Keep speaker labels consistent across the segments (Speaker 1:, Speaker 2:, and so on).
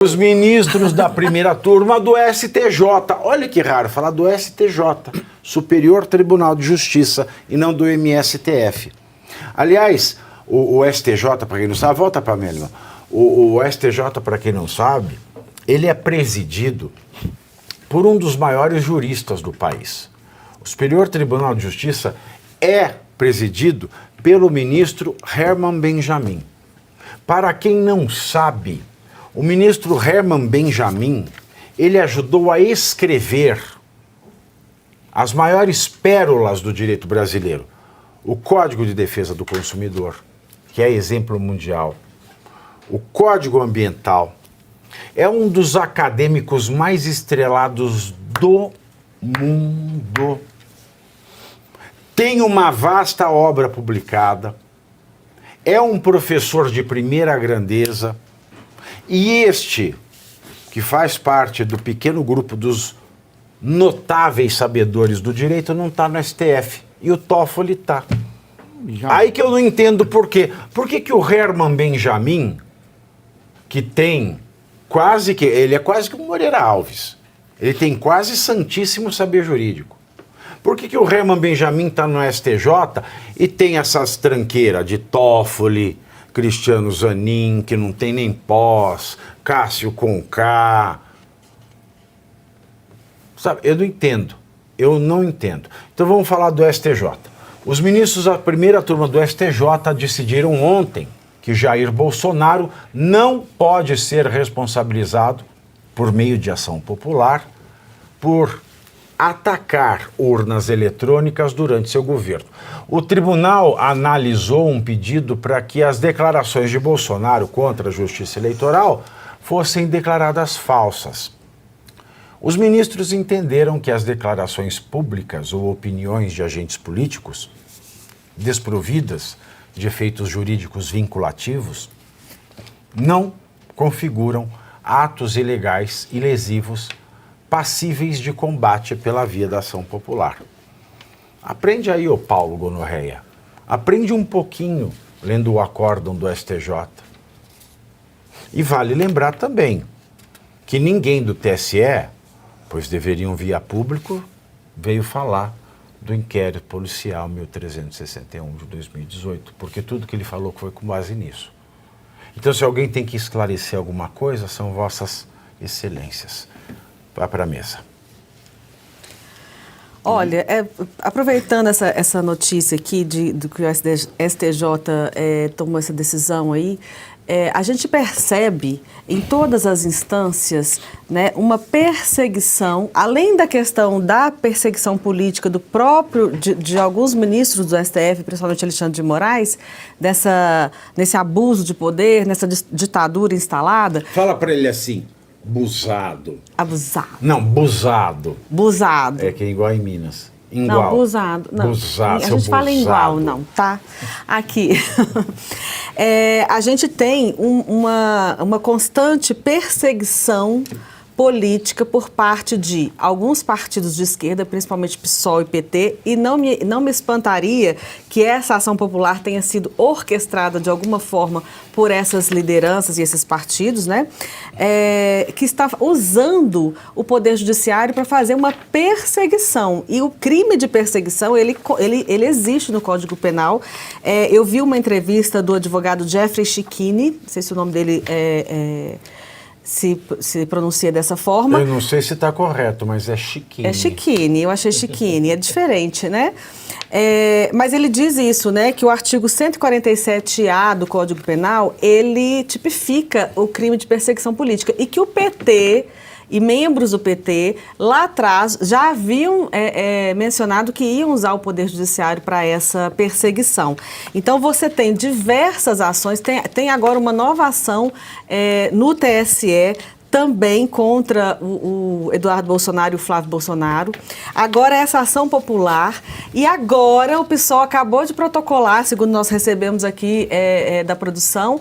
Speaker 1: Os ministros da primeira turma do STJ. Olha que raro falar do STJ, Superior Tribunal de Justiça, e não do MSTF. Aliás, o STJ, para quem não sabe, volta para mim, o STJ, para quem não sabe, ele é presidido por um dos maiores juristas do país. O Superior Tribunal de Justiça é presidido pelo ministro Herman Benjamin. Para quem não sabe, o ministro Herman Benjamin, ele ajudou a escrever as maiores pérolas do direito brasileiro. O Código de Defesa do Consumidor, que é exemplo mundial. O Código Ambiental. É um dos acadêmicos mais estrelados do mundo. Tem uma vasta obra publicada. É um professor de primeira grandeza. E este, que faz parte do pequeno grupo dos notáveis sabedores do direito, não está no STF. E o Toffoli está. Aí que eu não entendo por quê. Por que o Herman Benjamin, que tem quase que... Ele é quase que um Moreira Alves. Ele tem quase santíssimo saber jurídico. Por que o Herman Benjamin está no STJ e tem essas tranqueiras de Toffoli, Cristiano Zanin, que não tem nem pós, Cássio Conká? Sabe, eu não entendo. Então vamos falar do STJ. Os ministros da primeira turma do STJ decidiram ontem que Jair Bolsonaro não pode ser responsabilizado por meio de ação popular por atacar urnas eletrônicas durante seu governo. O tribunal analisou um pedido para que as declarações de Bolsonaro contra a Justiça Eleitoral fossem declaradas falsas. Os ministros entenderam que as declarações públicas ou opiniões de agentes políticos, desprovidas de efeitos jurídicos vinculativos, não configuram atos ilegais e lesivos passíveis de combate pela via da ação popular. Aprende aí, ô Paulo Gonorreia. Aprende um pouquinho lendo o acórdão do STJ. E vale lembrar também que ninguém do TSE, pois deveriam vir a público, veio falar do inquérito policial 1361 de 2018, porque tudo que ele falou foi com base nisso. Então, se alguém tem que esclarecer alguma coisa, são vossas excelências. Vá para a mesa.
Speaker 2: Olha, aproveitando essa notícia aqui do que o STJ tomou essa decisão aí, a gente percebe em todas as instâncias, né, uma perseguição, além da questão da perseguição política de alguns ministros do STF, principalmente Alexandre de Moraes, nesse abuso de poder, nessa ditadura instalada.
Speaker 1: Fala para ele assim. Busado.
Speaker 2: Abusado.
Speaker 1: Não, busado.
Speaker 2: Busado.
Speaker 1: É que é igual em Minas. Igual.
Speaker 2: Não, busado. Não.
Speaker 1: Busado.
Speaker 2: A gente fala igual, não, tá? Aqui. A gente tem uma constante perseguição política por parte de alguns partidos de esquerda, principalmente PSOL e PT, e não me espantaria que essa ação popular tenha sido orquestrada de alguma forma por essas lideranças e esses partidos, né, que está usando o Poder Judiciário para fazer uma perseguição. E o crime de perseguição, ele existe no Código Penal. Eu vi uma entrevista do advogado Jeffrey Schichini, não sei se o nome dele se pronuncia dessa forma.
Speaker 1: Eu não sei se está correto, mas é Schichini.
Speaker 2: É Schichini, eu achei Schichini, é diferente, né? Mas ele diz isso, né, que o artigo 147A do Código Penal, ele tipifica o crime de perseguição política e que o PT e membros do PT, lá atrás, já haviam mencionado que iam usar o Poder Judiciário para essa perseguição. Então, você tem diversas ações, tem agora uma nova ação no TSE, também contra o Eduardo Bolsonaro e o Flávio Bolsonaro. Agora essa ação popular, e agora o PSOL acabou de protocolar, segundo nós recebemos aqui da produção,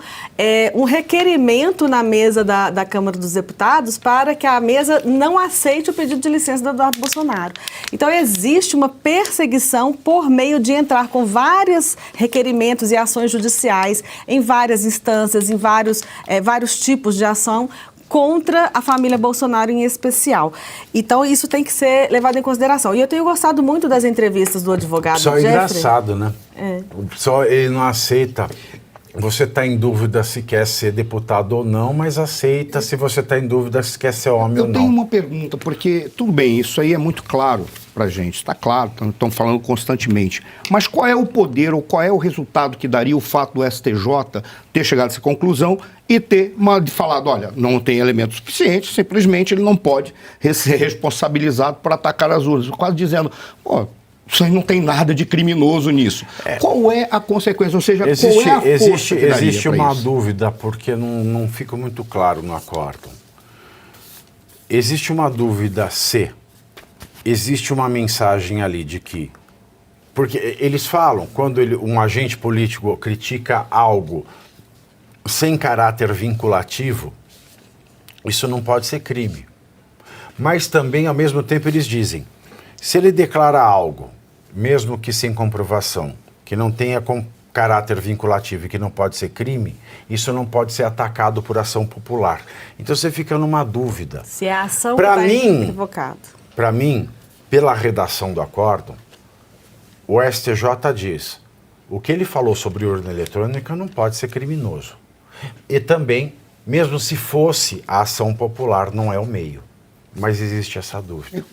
Speaker 2: um requerimento na mesa da Câmara dos Deputados para que a mesa não aceite o pedido de licença do Eduardo Bolsonaro. Então existe uma perseguição por meio de entrar com vários requerimentos e ações judiciais em várias instâncias, em vários tipos de ação, contra a família Bolsonaro em especial. Então, isso tem que ser levado em consideração. E eu tenho gostado muito das entrevistas do advogado
Speaker 1: Só é
Speaker 2: Jeffrey.
Speaker 1: engraçado, né? Só ele não aceita. Você está em dúvida se quer ser deputado ou não, mas aceita se você está em dúvida se quer ser homem ou não.
Speaker 3: Eu tenho uma pergunta, porque, tudo bem, isso aí é muito claro pra gente, está claro, estão falando constantemente. Mas qual é o poder ou qual é o resultado que daria o fato do STJ ter chegado a essa conclusão e ter falado, olha, não tem elementos suficientes, simplesmente ele não pode ser responsabilizado por atacar as urnas. Quase dizendo, pô, isso aí não tem nada de criminoso nisso. Qual é a consequência? Ou seja, qual é a força que daria
Speaker 1: existe
Speaker 3: pra
Speaker 1: uma
Speaker 3: isso?
Speaker 1: dúvida, porque não fica muito claro no acórdão. Existe uma dúvida se existe uma mensagem ali de que... Porque eles falam, quando um agente político critica algo sem caráter vinculativo, isso não pode ser crime. Mas também, ao mesmo tempo, eles dizem, se ele declara algo, mesmo que sem comprovação, que não tenha caráter vinculativo e que não pode ser crime, isso não pode ser atacado por ação popular. Então você fica numa dúvida.
Speaker 2: Se a ação
Speaker 1: Pra
Speaker 2: está
Speaker 1: mim-
Speaker 2: equivocada.
Speaker 1: Para mim, pela redação do acórdão, o STJ diz, o que ele falou sobre urna eletrônica não pode ser criminoso. E também, mesmo se fosse a ação popular, não é o meio. Mas existe essa dúvida.